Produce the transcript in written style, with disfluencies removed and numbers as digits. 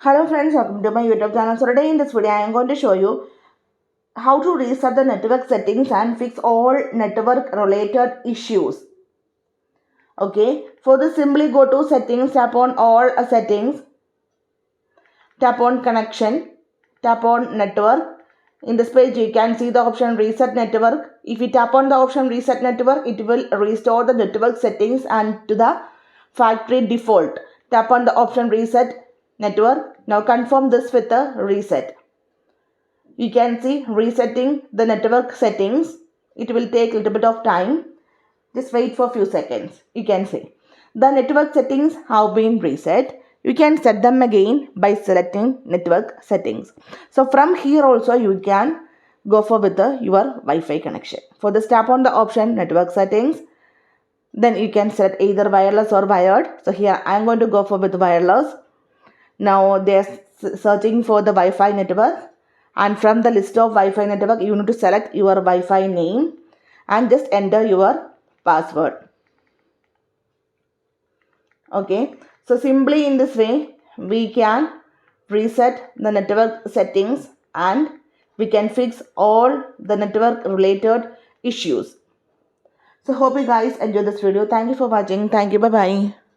Hello friends, welcome to my YouTube channel. So today in this video I am going to show you how to reset the network settings and fix all network related issues. Okay, for this simply go to settings, tap on all settings, tap on connection, tap on network. In this page you can see the option reset network. If you tap on the option reset network, it will restore the network settings and to the factory default. Tap on the option reset network. Now confirm this with a reset. You can see resetting the network settings. It will take a little bit of time. Just wait for a few seconds. You can see the network settings have been reset. You can set them again by selecting network settings. So from here also you can go for with your Wi-Fi connection. For this, tap on the option network settings. Then you can select either wireless or wired. So here I am going to go for with wireless. Now they are searching for the Wi-Fi network, and from the list of Wi-Fi network you need to select your Wi-Fi name and just enter your password. Okay, so simply in this way we can reset the network settings and we can fix all the network related issues. So hope you guys enjoy this video. Thank you for watching. Thank you. Bye bye.